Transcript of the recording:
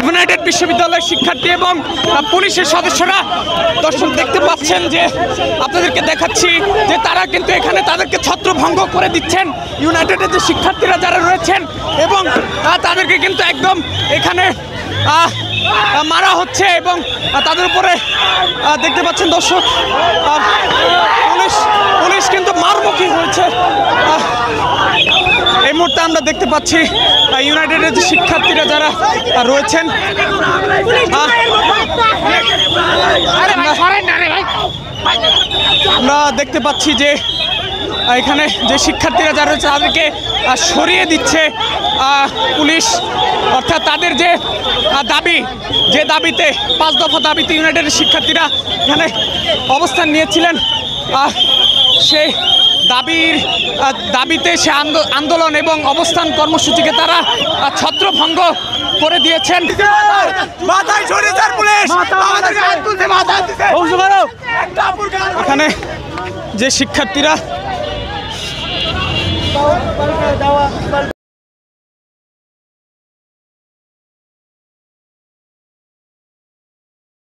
United বিশ্ববিদ্যালয়ের শিক্ষার্থী এবং পুলিশের সদস্যরা। দর্শক দেখতে পাচ্ছেন যে আপনাদেরকে দেখাচ্ছি যে তারা কিন্তু এখানে তাদেরকে ছত্রভঙ্গ করে দিচ্ছেন, ইউনাইটেডের যে শিক্ষার্থীরা যারা রয়েছেন, এবং তাদেরকে কিন্তু একদম এখানে মারা হচ্ছে এবং তাদের উপরে দেখতে পাচ্ছেন দর্শক পুলিশ কিন্তু মারমুখী হয়েছে। এই মুহূর্তে আমরা দেখতে পাচ্ছি ইউনাইটেডের যে শিক্ষার্থীরা যারা রয়েছেন, আমরা দেখতে পাচ্ছি যে এখানে যে শিক্ষার্থীরা যারা রয়েছে তাদেরকে সরিয়ে দিচ্ছে পুলিশ, অর্থাৎ তাদের যে দাবিতে 5 দফা দাবিতে ইউনাইটেডের শিক্ষার্থীরা এখানে অবস্থান নিয়েছিলেন, সেই দাবিতে সে আন্দোলন এবং অবস্থান কর্মসূচিকে তারা ছত্রভঙ্গ করে দিয়েছেন। এখানে যে শিক্ষার্থীরা